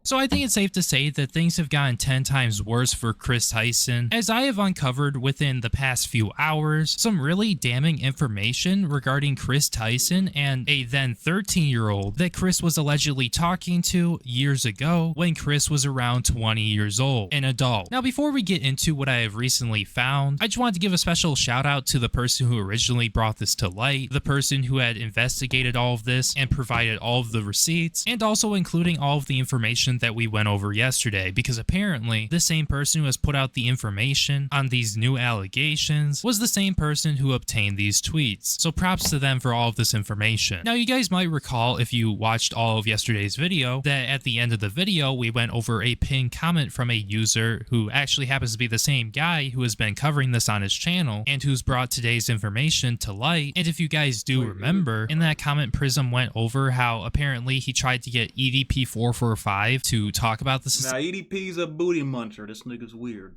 So I think it's safe to say that things have gotten 10 times worse for Chris Tyson, as I have uncovered within the past few hours some really damning information regarding Chris Tyson and a then 13-year-old that Chris was allegedly talking to years ago when Chris was around 20 years old, an adult. Now before we get into what I have recently found, I just wanted to give a special shout out to the person who originally brought this to light, the person who had investigated all of this and provided all of the receipts, and also including all of the information that we went over yesterday, because apparently the same person who has put out the information on these new allegations was the same person who obtained these tweets. So props to them for all of this information. Now you guys might recall, if you watched all of yesterday's video, that at the end of the video we went over a pinned comment from a user who actually happens to be the same guy who has been covering this on his channel and who's brought today's information to light. And if you guys do remember, in that comment Prism went over how apparently he tried to get EDP445 to talk about this. Now EDP's a booty muncher. This nigga's weird.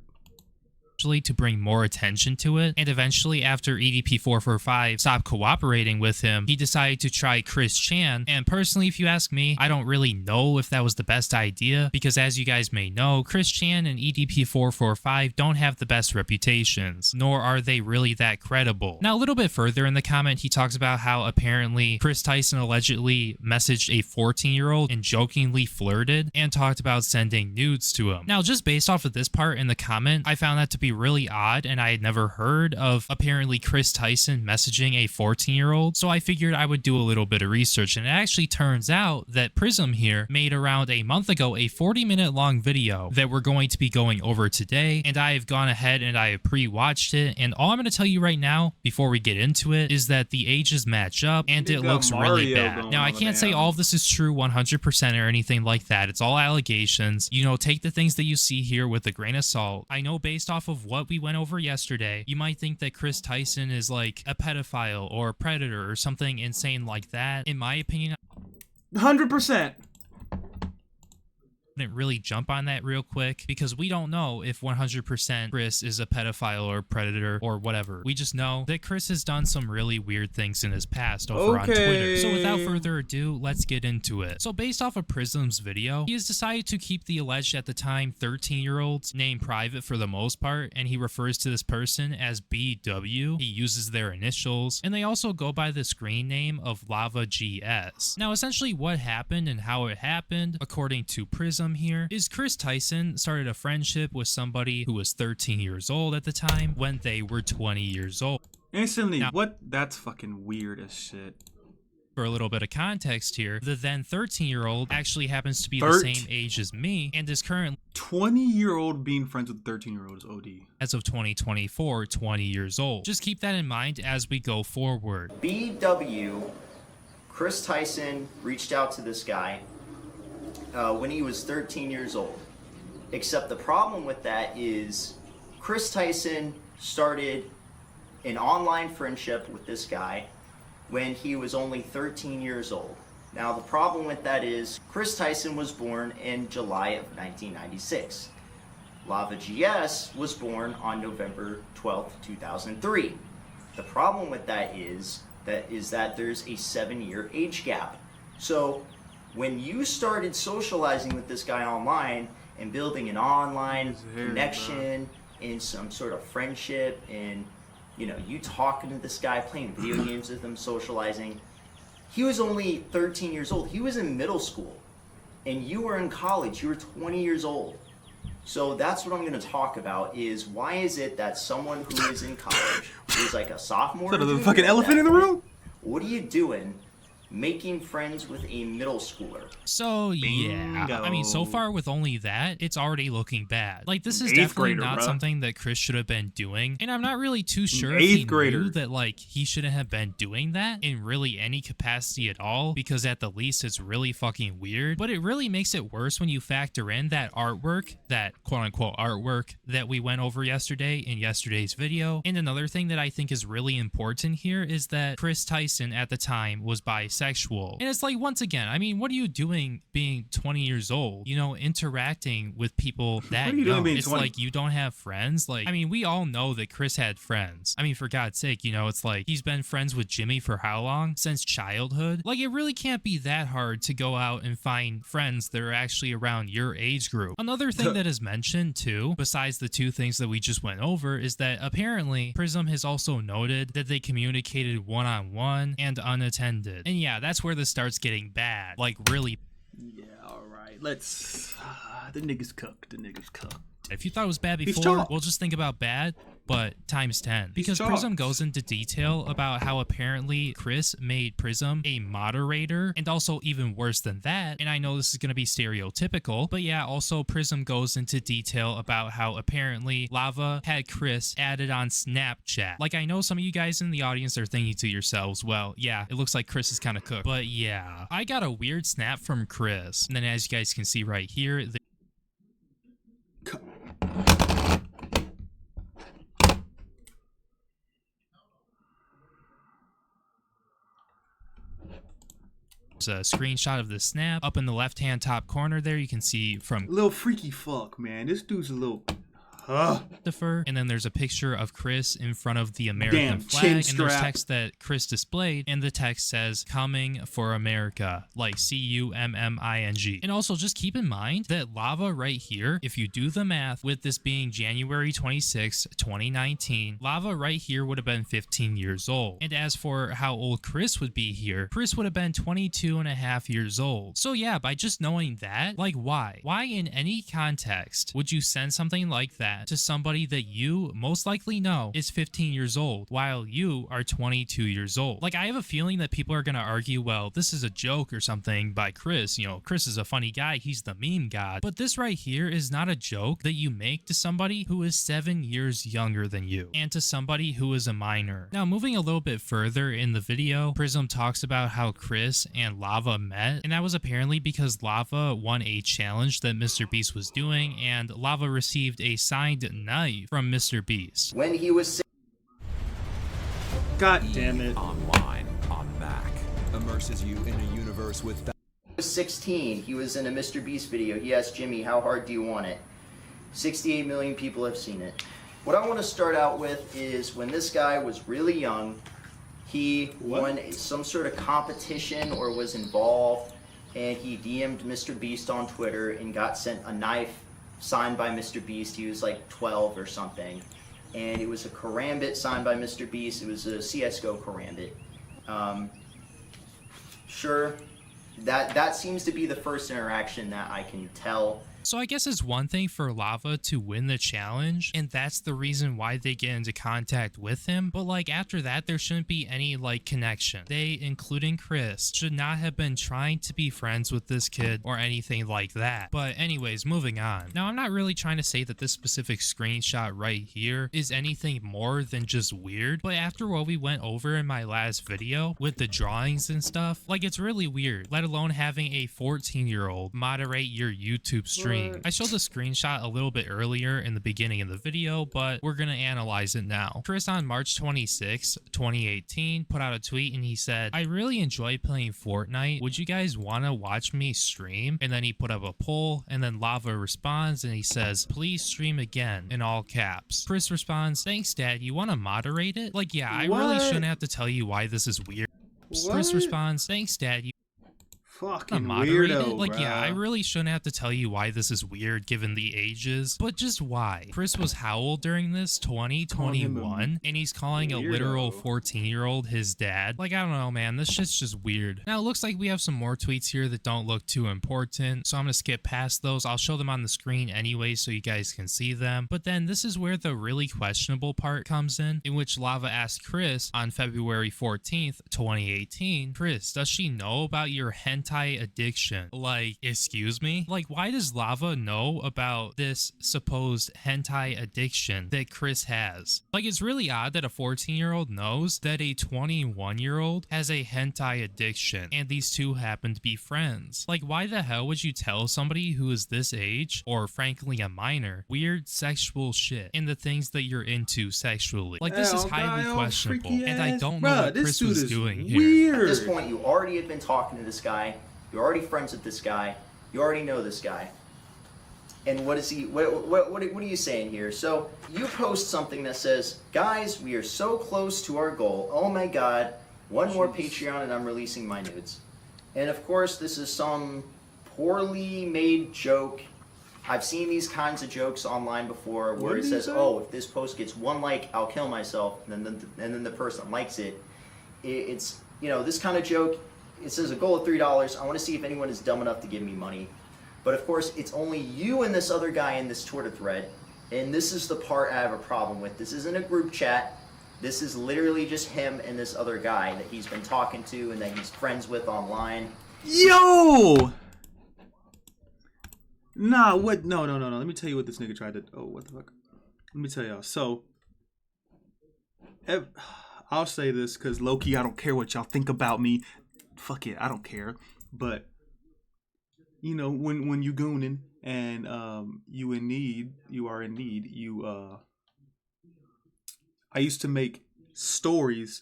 To bring more attention to it, and eventually after EDP445 stopped cooperating with him, he decided to try Chris Chan. And personally, if you ask me, I don't really know if that was the best idea, because as you guys may know, Chris Chan and EDP445 don't have the best reputations, nor are they really that credible. Now a little bit further in the comment, he talks about how apparently Chris Tyson allegedly messaged a 14-year-old and jokingly flirted and talked about sending nudes to him. Now just based off of this part in the comment, I found that to be really odd, and I had never heard of apparently Chris Tyson messaging a 14-year-old, so I figured I would do a little bit of research. And it actually turns out that Prism here made around a month ago a 40-minute long video that we're going to be going over today, and I have gone ahead and I have pre-watched it, and all I'm going to tell you right now before we get into it is that the ages match up and it looks really bad. Now I can't say all of this is true 100% or anything like that. It's all allegations. You know, take the things that you see here with a grain of salt. I know based off of what we went over yesterday, you might think that Chris Tyson is like a pedophile or a predator or something insane like that. In my opinion, 100%. Didn't really jump on that real quick because we don't know if 100% Chris is a pedophile or predator or whatever. We just know that Chris has done some really weird things in his past over on Twitter. So without further ado, let's get into it. So based off of Prism's video, he has decided to keep the alleged at the time 13-year-old's name private for the most part, and he refers to this person as BW. He uses their initials, and they also go by the screen name of Lava GS. Now essentially what happened and how it happened, according to Prism here, is Chris Tyson started a friendship with somebody who was 13 years old at the time when they were 20 years old. Instantly, now, what? That's fucking weird as shit. For a little bit of context here, the then 13-year-old actually happens to be the same age as me and is currently 20-year-old being friends with 13-year-old is OD. As of 2024, 20 years old. Just keep that in mind as we go forward. BW, Chris Tyson reached out to this guy when he was 13 years old. Except the problem with that is Chris Tyson started an online friendship with this guy when he was only 13 years old. Now the problem with that is Chris Tyson was born in July of 1996. Lava GS was born on November 12th, 2003. The problem with that is that there's a 7-year age gap. So when you started socializing with this guy online and building an online connection and some sort of friendship and, you know, you talking to this guy, playing video games with him, socializing, he was only 13 years old. He was in middle school and you were in college. You were 20 years old. So that's what I'm going to talk about is why is it that someone who is in college, who's like a sophomore, is that a fucking elephant in the room? What are you doing making friends with a middle schooler? So yeah, Bingo. I mean, so far with only that, it's already looking bad. Like, this is definitely not something that Chris should have been doing, and I'm not really too sure if he knew that, like, he shouldn't have been doing that in really any capacity at all, because at the least it's really fucking weird. But it really makes it worse when you factor in that artwork, that quote-unquote artwork that we went over yesterday in yesterday's video. And another thing that I think is really important here is that Chris Tyson at the time was bisexual. bisexual. And it's like, once again, I mean, what are you doing being 20 years old, you know, interacting with people that What are you doing young? being It's 20? like you don't have friends. Like, I mean, we all know that Chris had friends. I mean, for God's sake, you know, it's like he's been friends with Jimmy for how long? Since childhood? Like, it really can't be that hard to go out and find friends that are actually around your age group. Another thing that is mentioned too, besides the two things that we just went over, is that apparently Prism has also noted that they communicated one-on-one and unattended. And yeah, that's where this starts getting bad. Like, really. Yeah, alright. Let's... the niggas cook. The niggas cook. If you thought it was bad He's before, chalked. we'll just think about bad, but times 10. Because Prism chalked. goes into detail about how apparently Chris made Prism a moderator, and also even worse than that, and I know this is going to be stereotypical, but yeah, also Prism goes into detail about how apparently Lava had Chris added on Snapchat. Like, I know some of you guys in the audience are thinking to yourselves, well, yeah, it looks like Chris is kind of cooked. But yeah, I got a weird snap from Chris, and then as you guys can see right here, there's a screenshot of the snap. Up in the left-hand top corner there, you can see from Little freaky fuck, man. This dude's a little... Christopher, and then there's a picture of Chris in front of the American Damn, flag, chin and there's strap. text that Chris displayed, and the text says "Coming for America," like CUMMING. And also just keep in mind that Lava right here, if you do the math with this being January 26, 2019, Lava right here would have been 15 years old. And as for how old Chris would be here, Chris would have been 22 and a half years old. So yeah, by just knowing that, like, why in any context would you send something like that to somebody that you most likely know is 15 years old while you are 22 years old? Like, I have a feeling that people are going to argue, well, this is a joke or something by Chris. You know, Chris is a funny guy. He's the meme god. But this right here is not a joke that you make to somebody who is 7 years younger than you and to somebody who is a minor. Now, moving a little bit further in the video, Prism talks about how Chris and Lava met, and that was apparently because Lava won a challenge that Mr. Beast was doing, and Lava received a signed knife from Mr. Beast. When he was God damn it. Online on Mac immerses you in a universe with 16, he was in a Mr. Beast video. He asked Jimmy, how hard do you want it? 68 million people have seen it. What I want to start out with is when this guy was really young, he won some sort of competition or was involved, and he DM'd Mr. Beast on Twitter and got sent a knife signed by Mr. Beast. He was like 12 or something. And it was a karambit signed by Mr. Beast. It was a CSGO karambit. Sure, that seems to be the first interaction that I can tell. So I guess it's one thing for Lava to win the challenge, and that's the reason why they get into contact with him, but like after that there shouldn't be any like connection. They, including Chris, should not have been trying to be friends with this kid or anything like that. But anyways, moving on. Now, I'm not really trying to say that this specific screenshot right here is anything more than just weird, but after what we went over in my last video with the drawings and stuff, like, it's really weird, let alone having a 14-year-old moderate your YouTube stream. I showed the screenshot a little bit earlier in the beginning of the video, but we're gonna analyze it now. Chris on March 26, 2018 put out a tweet and he said, "I really enjoy playing Fortnite. Would you guys wanna watch me stream?" And then he put up a poll, and then Lava responds and he says, "Please stream again," in all caps. Chris responds, "Thanks, Dad. You wanna moderate it?" Like, yeah, I really shouldn't have to tell you why this is weird. Chris responds, "Thanks, Dad. You Fucking moderate weirdo, it?" Like, bruh. yeah, I really shouldn't have to tell you why this is weird given the ages, but just why? Chris was how old during this? 2021? And he's calling a literal weirdo. 14-year-old his dad? Like, I don't know, man. This shit's just weird. Now, it looks like we have some more tweets here that don't look too important, so I'm gonna skip past those. I'll show them on the screen anyway so you guys can see them. But then this is where the really questionable part comes in which Lava asked Chris on February 14th, 2018, "Chris, does she know about your hentai hentai addiction. Like, excuse me? Like, why does Lava know about this supposed hentai addiction that Chris has? Like, it's really odd that a 14-year-old knows that a 21-year-old has a hentai addiction and these two happen to be friends. Like, why the hell would you tell somebody who is this age, or frankly a minor, weird sexual shit and the things that you're into sexually? Like, this is highly questionable, and I don't know what Chris was doing here. At this point, you already had been talking to this guy. You're already friends with this guy. You already know this guy. And what is he? What are you saying here? So you post something that says, "Guys, we are so close to our goal. Oh my God, one more Patreon, and I'm releasing my nudes." And of course, this is some poorly made joke. I've seen these kinds of jokes online before, where it says, "Oh, if this post gets 1 like, I'll kill myself," and then the person likes it. It's, you know, this kind of joke. It says a goal of $3. I want to see if anyone is dumb enough to give me money. But of course, it's only you and this other guy in this Twitter thread. And this is the part I have a problem with. This isn't a group chat. This is literally just him and this other guy that he's been talking to and that he's friends with online. Yo! Nah, what? No. Let me tell you what this nigga tried to... Oh, what the fuck? Let me tell y'all. So, I'll say this because low-key, I don't care what y'all think about me. Fuck it, I don't care. But, you know, when you gooning and you are in need, I used to make stories,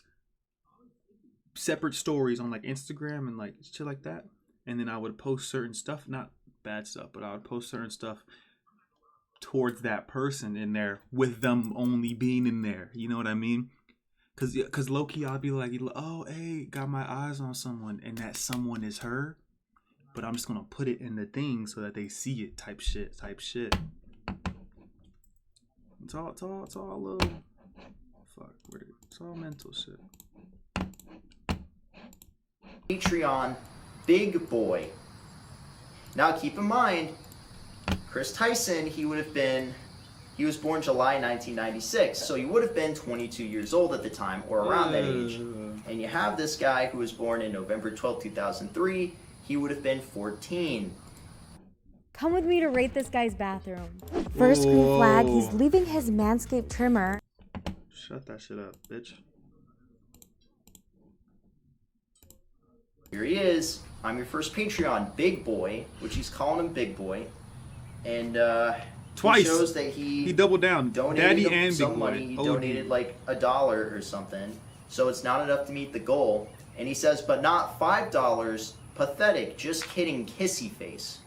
separate stories on like Instagram and like shit like that. And then I would post certain stuff, not bad stuff, but I would post certain stuff towards that person in there with them only being in there. You know what I mean? Cause low-key I'd be like, oh, hey, got my eyes on someone, and that someone is her, but I'm just gonna put it in the thing so that they see it, type shit. It's all little, fuck, it's all mental shit. Patreon, big boy. Now keep in mind, Chris Tyson, he was born July 1996, so he would have been 22 years old at the time, or around that age. And you have this guy who was born in November 12, 2003, he would have been 14. Come with me to rate this guy's bathroom. First green flag, he's leaving his Manscaped trimmer. Shut that shit up, bitch. Here he is. I'm your first Patreon, Big Boy, which he's calling him Big Boy. And twice. He shows that he doubled down. Donated Daddy him and some Big money. Boy. He donated like $1 or something. So it's not enough to meet the goal. And he says, but not $5. Pathetic. Just kidding. Kissy face.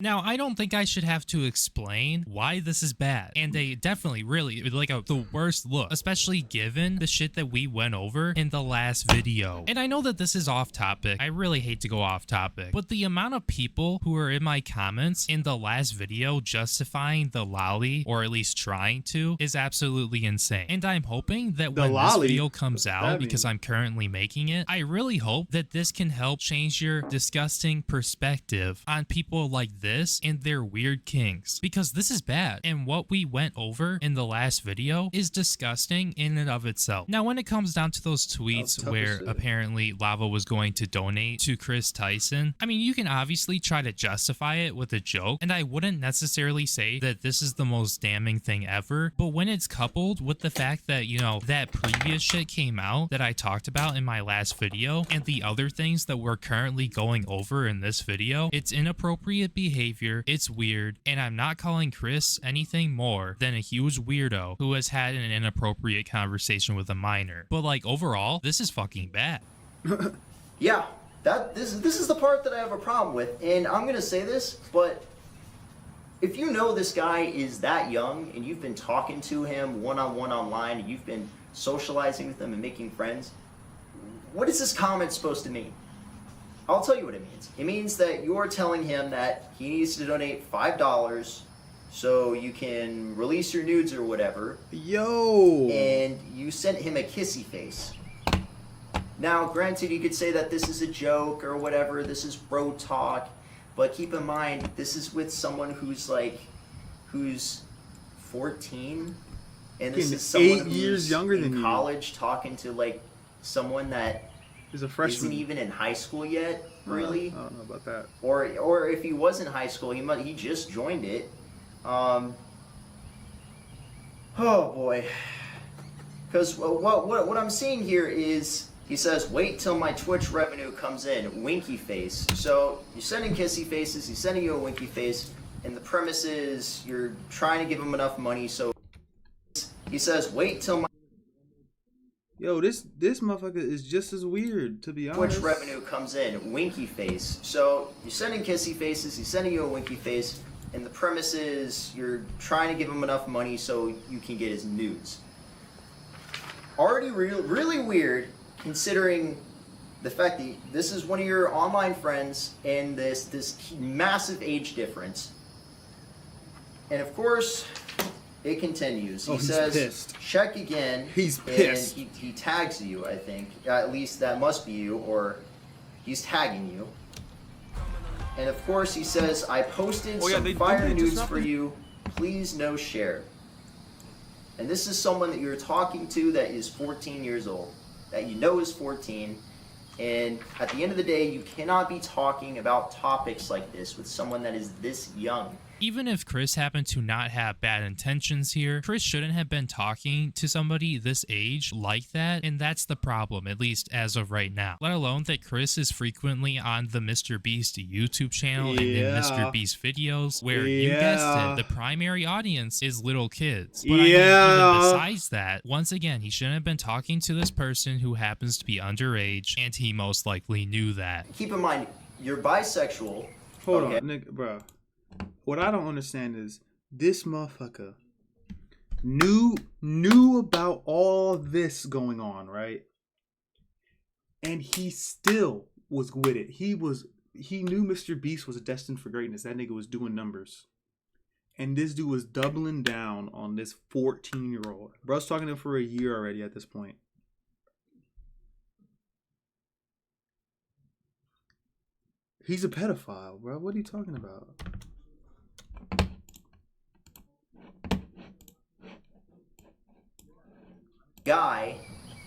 Now, I don't think I should have to explain why this is bad, and they definitely really like the worst look, especially given the shit that we went over in the last video. And I know that this is off topic. I really hate to go off topic, but the amount of people who are in my comments in the last video justifying the lolly, or at least trying to, is absolutely insane. And I'm hoping that when this video comes out, because I'm currently making it, I really hope that this can help change your disgusting perspective on people like this and their weird kinks, because this is bad, and what we went over in the last video is disgusting in and of itself. Now, when it comes down to those tweets where apparently Lava was going to donate to Chris Tyson, I mean, you can obviously try to justify it with a joke, and I wouldn't necessarily say that this is the most damning thing ever, but when it's coupled with the fact that, you know, that previous shit came out that I talked about in my last video, and the other things that we're currently going over in this video, it's inappropriate behavior, it's weird, and I'm not calling Chris anything more than a huge weirdo who has had an inappropriate conversation with a minor. But like, overall, this is fucking bad. Yeah, this is the part that I have a problem with, and I'm gonna say this, but if you know this guy is that young and you've been talking to him one-on-one online and you've been socializing with him and making friends, what is this comment supposed to mean? I'll tell you what it means. It means that you're telling him that he needs to donate $5 so you can release your nudes or whatever. Yo! And you sent him a kissy face. Now, granted, you could say that this is a joke or whatever, this is bro talk, but keep in mind, this is with someone who's 14, and this is someone 8 years who's younger than in you. college talking to like someone that He's a freshman. isn't even in high school yet, really. I don't know about that. Or if he was in high school, he just joined it. Oh boy. Because what I'm seeing here is he says, wait till my Twitch revenue comes in, winky face. So you're sending kissy faces, he's sending you a winky face, and the premise is you're trying to give him enough money. So he says, wait till my Yo, this motherfucker is just as weird, to be honest. Twitch revenue comes in, winky face. So you're sending kissy faces, he's sending you a winky face, and the premise is you're trying to give him enough money so you can get his nudes. Already really weird, considering the fact that this is one of your online friends and this massive age difference. And of course, it continues. He says, pissed. check again. He's pissed. And he tags you, I think. At least that must be you, or he's tagging you. And of course, he says, I posted some fire nudes for you. Please no share. And this is someone that you're talking to that is 14 years old, that you know is 14. And at the end of the day, you cannot be talking about topics like this with someone that is this young. Even if Chris happened to not have bad intentions here, Chris shouldn't have been talking to somebody this age like that, and that's the problem, at least as of right now. Let alone that Chris is frequently on the Mr. Beast YouTube channel and in Mr. Beast videos, where you guessed it, the primary audience is little kids. But I mean, even besides that, once again, he shouldn't have been talking to this person who happens to be underage, and he most likely knew that. Keep in mind, you're bisexual. Hold on, nigga, bro. What I don't understand is this motherfucker knew about all this going on, right? And he still was with it. He knew Mr. Beast was destined for greatness. That nigga was doing numbers. And this dude was doubling down on this 14-year-old. Bro's talking to him for a year already at this point. He's a pedophile, bro. What are you talking about? Guy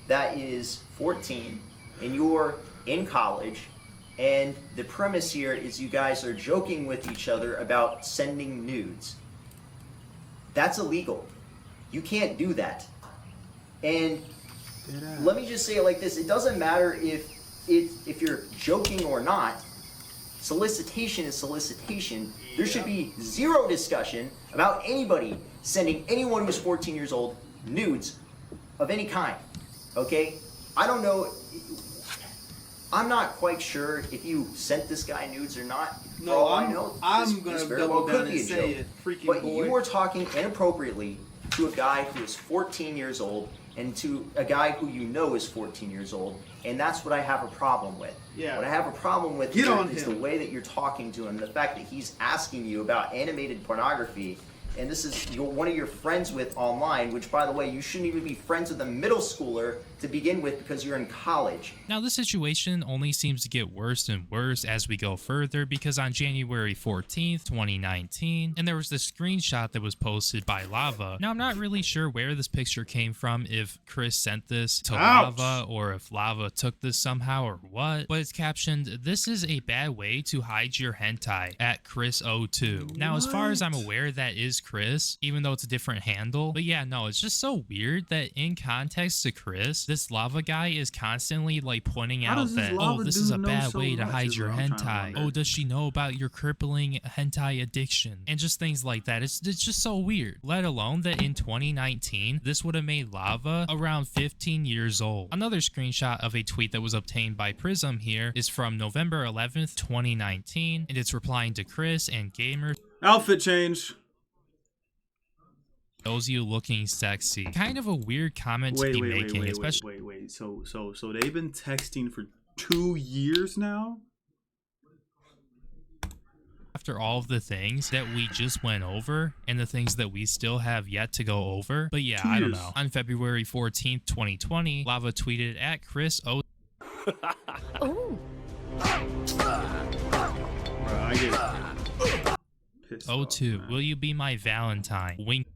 that is 14 and you're in college, and the premise here is you guys are joking with each other about sending nudes. That's illegal. You can't do that. And let me just say it like this. It doesn't matter if you're joking or not. Solicitation is solicitation. There should be zero discussion about anybody sending anyone who's 14 years old nudes of any kind. Okay? I don't know. I'm not quite sure if you sent this guy nudes or not. No, I'm gonna double down and say it, freaking but boy. you were talking inappropriately to a guy who is 14 years old and to a guy who you know is 14 years old, and that's what I have a problem with. Yeah. What I have a problem with Get here on is him. the way that you're talking to him, the fact that he's asking you about animated pornography, and this is one of your friends with online, which, by the way, you shouldn't even be friends with a middle schooler to begin with because you're in college. Now, this situation only seems to get worse and worse as we go further, because on January 14th, 2019, and there was this screenshot that was posted by Lava. Now, I'm not really sure where this picture came from, if Chris sent this to Lava, or if Lava took this somehow or what, but it's captioned, "This is a bad way to hide your hentai," at Chris02. Now, as far as I'm aware, that is Chris, even though it's a different handle. But yeah, no, it's just so weird that in context to Chris, this Lava guy is constantly like pointing out that, oh, this is a bad way to hide your hentai. Oh, does she know about your crippling hentai addiction? And just things like that. It's just so weird. Let alone that in 2019, this would have made Lava around 15 years old. Another screenshot of a tweet that was obtained by Prism here is from November 11th, 2019, and it's replying to Chris and Gamer. Outfit change. Those you looking sexy. Kind of a weird comment to be making, especially. Wait. So they've been texting for 2 years now? After all of the things that we just went over and the things that we still have yet to go over. But yeah, I don't know. On February 14th, 2020, Lava tweeted at Chris O. Oh. Bro, I get pissed off, O2, man. will you be my Valentine? Wink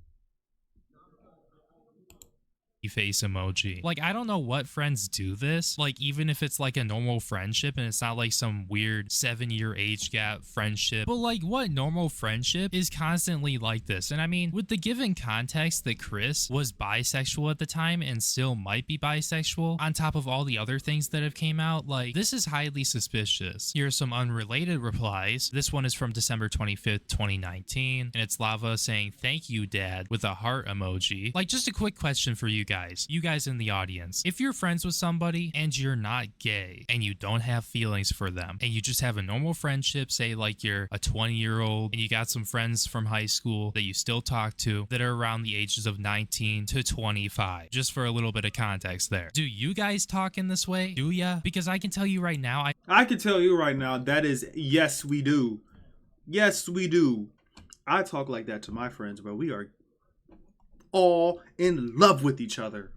face emoji. Like, I don't know what friends do this. Like, even if it's like a normal friendship and it's not like some weird 7-year age gap friendship, but like, what normal friendship is constantly like this? And I mean, with the given context that Chris was bisexual at the time and still might be bisexual, on top of all the other things that have came out, like, this is highly suspicious. Here are some unrelated replies. This one is from December 25th, 2019, and it's Lava saying, "Thank you, Dad," with a heart emoji. Like, just a quick question for you guys in the audience. If you're friends with somebody and you're not gay and you don't have feelings for them and you just have a normal friendship, say like you're a 20-year-old and you got some friends from high school that you still talk to that are around the ages of 19 to 25, just for a little bit of context there. Do you guys talk in this way? Do ya? Because I can tell you right now, I can tell you right now, that is, yes, we do. Yes, we do. I talk like that to my friends, bro. We are all in love with each other.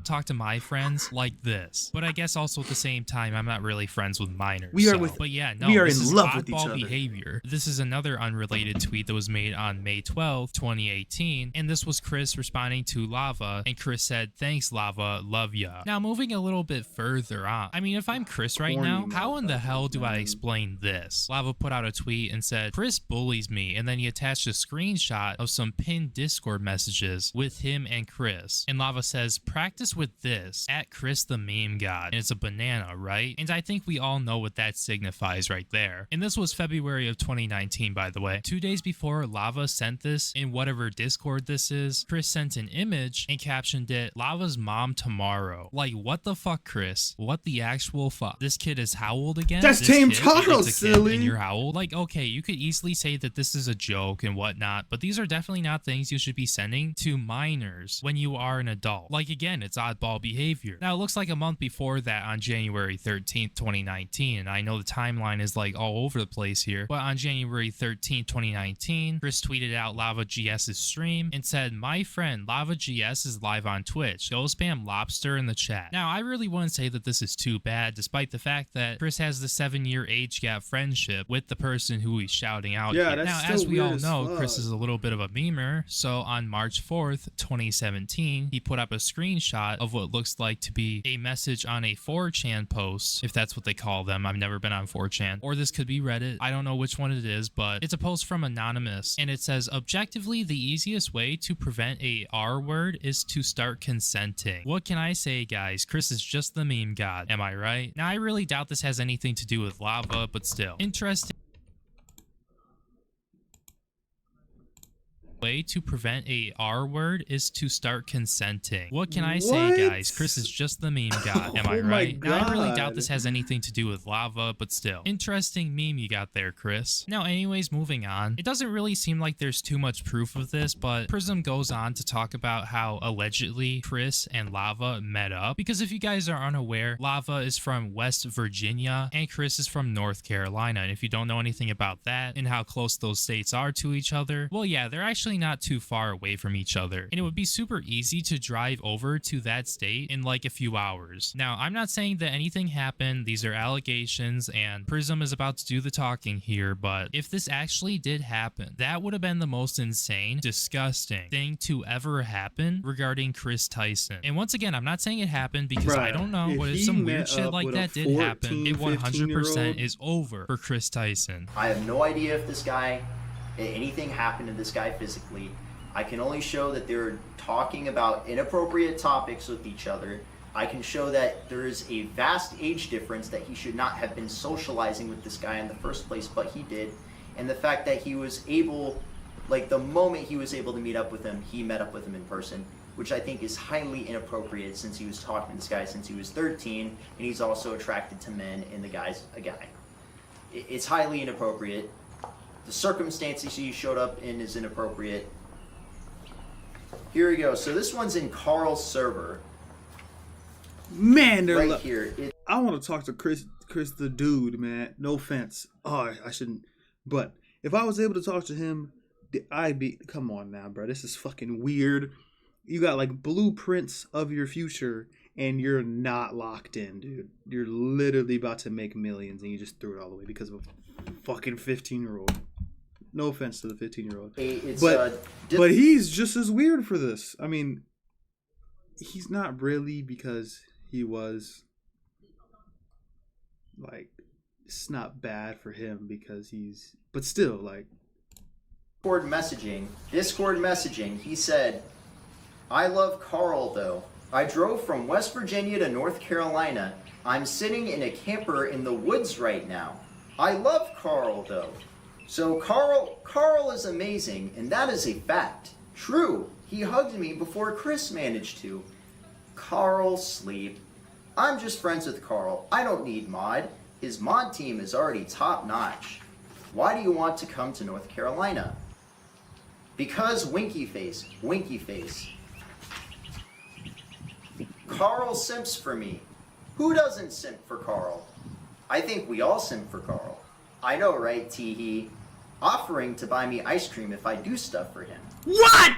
talk to my friends like this, but I guess also at the same time I'm not really friends with minors. We are but yeah, no, we are this in is love with each oddball other. behavior. This is another unrelated tweet that was made on May 12th, 2018, and this was Chris responding to Lava, and Chris said, "Thanks, Lava, love ya." Now moving a little bit further on, I mean, if I'm Chris right now, how in the hell do I explain this? Lava put out a tweet and said, "Chris bullies me," and then he attached a screenshot of some pinned Discord messages with him and Chris, and Lava says, "Practice with this, at Chris the meme god," and it's a banana, right? And I think we all know what that signifies right there. And this was February of 2019, by the way. 2 days before Lava sent this in whatever Discord this is, Chris sent an image and captioned it, "Lava's mom tomorrow." Like, what the fuck, Chris? What the actual fuck? This kid is how old again? That's This Tame kid Charles, is a kid silly. And you're how old? Like, okay, you could easily say that this is a joke and whatnot, but these are definitely not things you should be sending to minors when you are an adult. Like, again, it's oddball behavior. Now, it looks like a month before that, on January 13th, 2019, and I know the timeline is like all over the place here, but on January 13th, 2019, Chris tweeted out Lava GS's stream and said, "My friend Lava GS is live on Twitch. Go spam lobster in the chat." Now, I really wouldn't say that this is too bad, despite the fact that Chris has the 7-year age gap friendship with the person who he's shouting out. Yeah, here. that's Now, still as we weird all as know, fuck. Chris is a little bit of a memer, so on March 4th, 2017, he put up a screenshot of what looks like to be a message on a 4chan post, if that's what they call them. I've never been on 4chan, or this could be Reddit. I don't know which one it is, but it's a post from Anonymous, and it says, "Objectively, the easiest way to prevent a R word is to start consenting." What can I say, guys? Chris is just the meme god. Am I right? Now, I really doubt this has anything to do with Lava, but still. Interesting. Way to prevent a R word is to start consenting. What can I say, What? guys? Chris is just the meme god. Am I Oh my right? Now, I really doubt God. this has anything to do with Lava, but still. Interesting meme you got there, Chris. Now, anyways, moving on. It doesn't really seem like there's too much proof of this, but Prism goes on to talk about how allegedly Chris and Lava met up. Because if you guys are unaware, Lava is from West Virginia and Chris is from North Carolina. And if you don't know anything about that and how close those states are to each other, well, yeah, they're actually not too far away from each other, and it would be super easy to drive over to that state in like a few hours. Now, I'm not saying that anything happened, these are allegations, and Prism is about to do the talking here, but if this actually did happen, that would have been the most insane, disgusting thing to ever happen regarding Chris Tyson. And once again, I'm not saying it happened because I Bruh, don't know, if but if he some met weird shit up like with a that did happen, it 14, 100% 15-year-old is over for Chris Tyson. I have no idea if this guy, anything happened to this guy physically. I can only show that they're talking about inappropriate topics with each other. I can show that there is a vast age difference, that he should not have been socializing with this guy in the first place, but he did. And the fact that he was able, like the moment he was able to meet up with him, he met up with him in person, which I think is highly inappropriate since he was talking to this guy since he was 13, and he's also attracted to men, and the guy's a guy. It's highly inappropriate. The circumstances he showed up in is inappropriate. Here we go. So this one's in Carl's server. Man, they're Right here. I want to talk to Chris the dude, man. No offense. Oh, I shouldn't. But if I was able to talk to him, I'd be. Come on now, bro. This is fucking weird. You got like blueprints of your future, and you're not locked in, dude. You're literally about to make millions, and you just threw it all away because of a fucking 15-year-old. No offense to the 15-year-old. It's But he's just as weird for this. I mean, he's not really, because he was like, it's not bad for him because he's, but still, like, Discord messaging, he said, I love Carl though. I drove from West Virginia to North Carolina. I'm sitting in a camper in the woods right now. I love Carl though. So Carl is amazing, and that is a fact. True, he hugged me before Chris managed to. Carl sleep. I'm just friends with Carl. I don't need mod. His mod team is already top notch. Why do you want to come to North Carolina? Because winky face, winky face. Carl simps for me. Who doesn't simp for Carl? I think we all simp for Carl. I know, right, Teehee? Offering to buy me ice cream if I do stuff for him. what?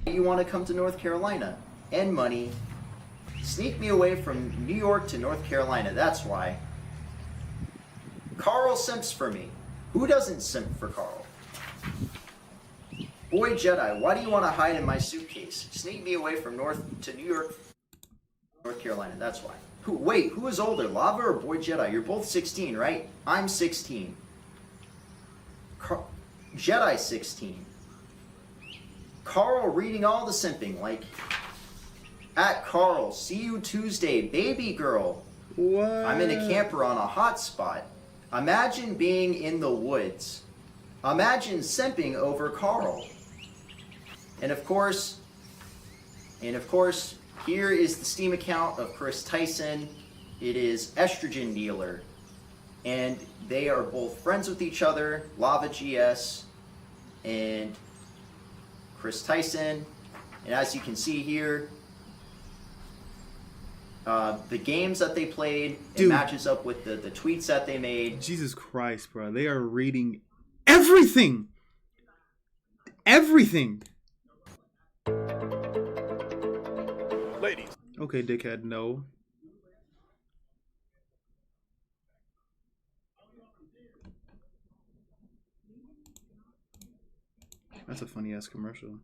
You want to come to North Carolina? And money. Sneak me away from New York to North Carolina, that's why. Carl simps for me. Who doesn't simp for Carl? Boy Jedi, why do you want to hide in my suitcase? Sneak me away from North Carolina, that's why. Who is older, Lava or Boy Jedi? You're both 16, right? I'm 16. Jedi 16. Carl reading all the simping, like, at Carl, see you Tuesday, baby girl. What? I'm in a camper on a hot spot. Imagine being in the woods. Imagine simping over Carl. And of course, here is the Steam account of Chris Tyson. It is Estrogen Dealer. And they are both friends with each other, Lava GS and Chris Tyson. And as you can see here, the games that they played, it matches up with the tweets that they made. Jesus Christ, bro. They are reading everything. Everything. Ladies. Okay, dickhead, no. That's a funny ass commercial.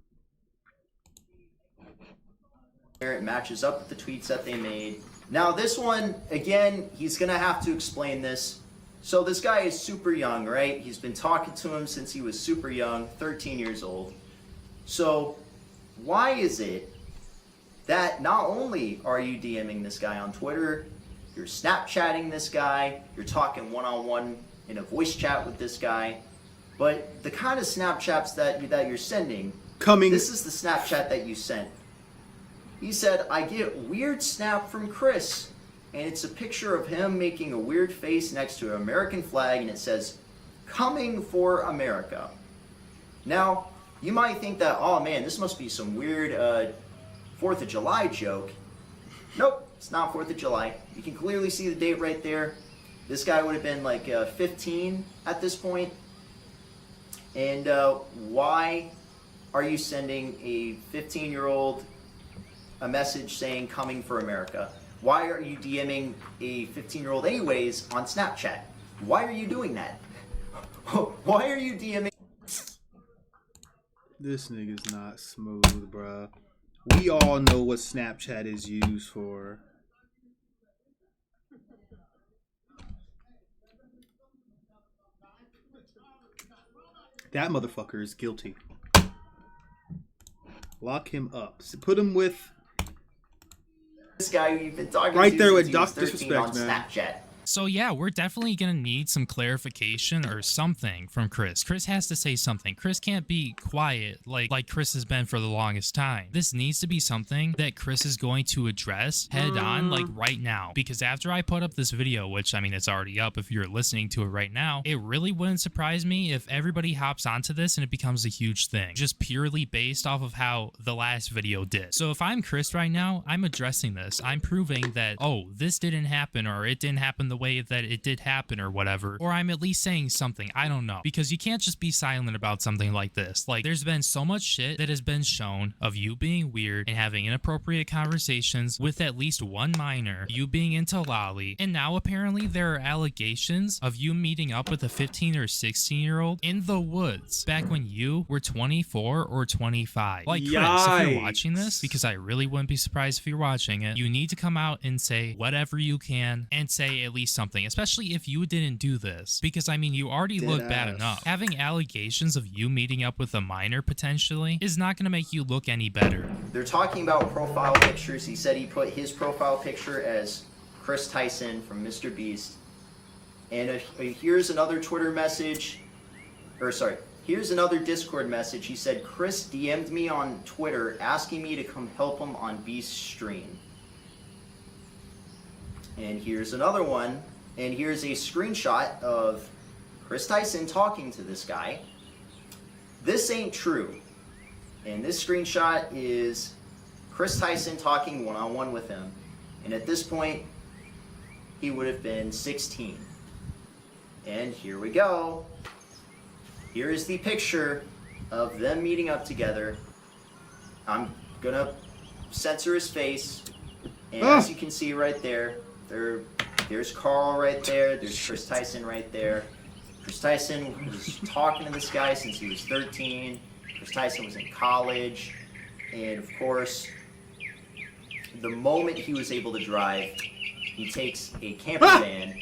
It matches up with the tweets that they made. Now this one, again, he's gonna have to explain this. So this guy is super young, right? He's been talking to him since he was super young, 13 years old. So why is it that not only are you DMing this guy on Twitter, you're Snapchatting this guy, you're talking one-on-one in a voice chat with this guy, but the kind of Snapchats that you're sending, this is the Snapchat that you sent. He said, I get weird snap from Chris, and it's a picture of him making a weird face next to an American flag, and it says, coming for America. Now, you might think that, oh man, this must be some weird 4th of July joke. Nope, it's not 4th of July. You can clearly see the date right there. This guy would have been like 15 at this point. And why are you sending a 15-year-old a message saying coming for America? Why are you DMing a 15-year-old anyways on Snapchat? Why are you doing that? Why are you DMing? This nigga's not smooth, bruh. We all know what Snapchat is used for. That motherfucker is guilty. Lock him up. Put him with this guy who you've been talking right to there with since he was Doc 13 Disrespect, on man. Snapchat. So yeah, we're definitely gonna need some clarification or something from Chris. Chris has to say something. Chris can't be quiet like Chris has been for the longest time. This needs to be something that Chris is going to address head on, like right now. Because after I put up this video, which I mean it's already up if you're listening to it right now, it really wouldn't surprise me if everybody hops onto this and it becomes a huge thing. Just purely based off of how the last video did. So if I'm Chris right now, I'm addressing this. I'm proving that, oh, this didn't happen or it didn't happen the the way that it did happen or whatever, or I'm at least saying something. I don't know, because you can't just be silent about something like this. Like, there's been so much shit that has been shown of you being weird and having inappropriate conversations with at least one minor, you being into lolly, and now apparently there are allegations of you meeting up with a 15 or 16-year-old in the woods back when you were 24 or 25. Like, Chris, if you're watching this, because I really wouldn't be surprised if you're watching it, you need to come out and say whatever you can and say at least something, especially if you didn't do this, because I mean, you already look bad enough. Having allegations of you meeting up with a minor potentially is not going to make you look any better. They're talking about profile pictures. He said he put his profile picture as Chris Tyson from Mr. Beast. And here's another Twitter message, or sorry, here's another Discord message. He said, Chris DM'd me on Twitter asking me to come help him on Beast's stream. And here's another one, and here's a screenshot of Chris Tyson talking to this guy. This ain't true. And this screenshot is Chris Tyson talking one-on-one with him. And at this point, he would have been 16. And here we go. Here is the picture of them meeting up together. I'm gonna censor his face. And as you can see right there, there's Carl right there. There's Chris Tyson right there. Chris Tyson was talking to this guy since he was 13. Chris Tyson was in college. And of course, the moment he was able to drive, he takes a camper van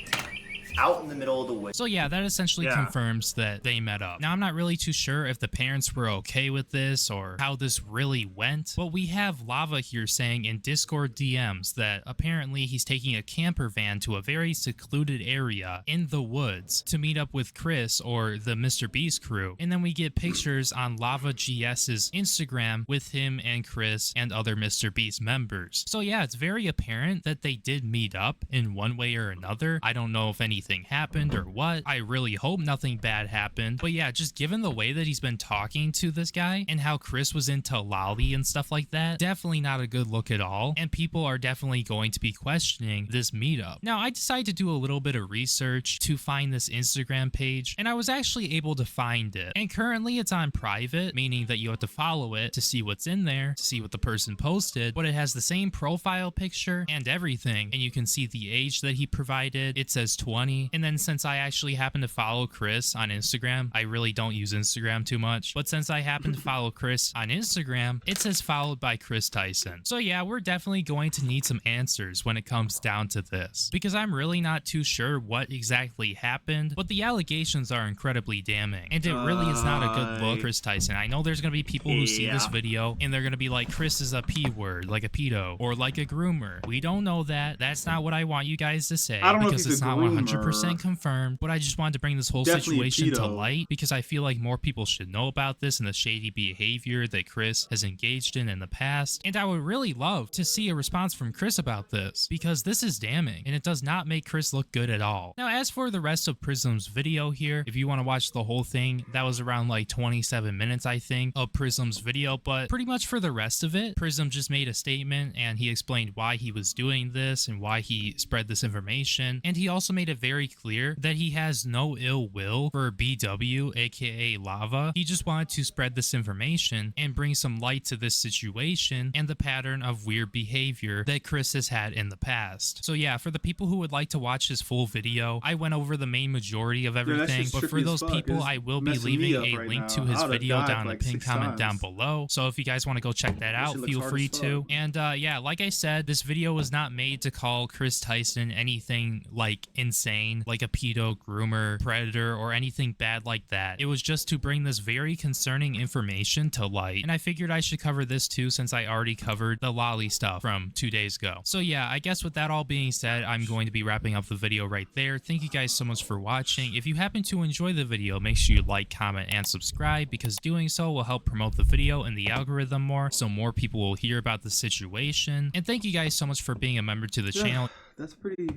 out in the middle of the woods. So yeah, that essentially confirms that they met up. Now, I'm not really too sure if the parents were okay with this or how this really went, but we have Lava here saying in Discord DMs that apparently he's taking a camper van to a very secluded area in the woods to meet up with Chris or the Mr. Beast crew. And then we get pictures on Lava GS's Instagram with him and Chris and other Mr. Beast members. So yeah, it's very apparent that they did meet up in one way or another. I don't know if anything happened or what. I really hope nothing bad happened. But yeah, just given the way that he's been talking to this guy and how Chris was into lolly and stuff like that, definitely not a good look at all. And people are definitely going to be questioning this meetup. Now, I decided to do a little bit of research to find this Instagram page, and I was actually able to find it. And currently it's on private, meaning that you have to follow it to see what's in there, to see what the person posted, but it has the same profile picture and everything. And you can see the age that he provided. It says 20. And then since I actually happen to follow Chris on Instagram, I really don't use Instagram too much, but since I happen to follow Chris on Instagram, it says followed by Chris Tyson. So yeah, we're definitely going to need some answers when it comes down to this, because I'm really not too sure what exactly happened, but the allegations are incredibly damning, and it really is not a good look, Chris Tyson. I know there's going to be people who see this video and they're going to be like, Chris is a P word, like a pedo, or like a groomer. We don't know that. That's not what I want you guys to say, because it's not 100% confirmed, but I just wanted to bring this whole situation to light because I feel like more people should know about this and the shady behavior that Chris has engaged in the past. And I would really love to see a response from Chris about this, because this is damning and it does not make Chris look good at all. Now, as for the rest of Prism's video here, if you want to watch the whole thing, that was around like 27 minutes, I think, of Prism's video, but pretty much for the rest of it, Prism just made a statement and he explained why he was doing this and why he spread this information, and he also made it very clear that he has no ill will for BW, aka Lava. He just wanted to spread this information and bring some light to this situation and the pattern of weird behavior that Chris has had in the past. So yeah, for the people who would like to watch his full video, I went over the main majority of everything, but for those people, I will be leaving a link to his video down in the pinned comment down below. So if you guys want to go check that out, feel free to. And yeah, like I said, this video was not made to call Chris Tyson anything like insane, like a pedo, groomer, predator, or anything bad like that. It was just to bring this very concerning information to light, and I figured I should cover this too since I already covered the lolly stuff from 2 days ago. So yeah, I guess with that all being said, I'm going to be wrapping up the video right there. Thank you guys so much for watching. If you happen to enjoy the video, make sure you like, comment, and subscribe, because doing so will help promote the video and the algorithm more, so more people will hear about the situation. And thank you guys so much for being a member to the channel. That's pretty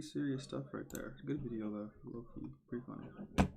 serious stuff right there. Good video though. Low-key. Pretty funny.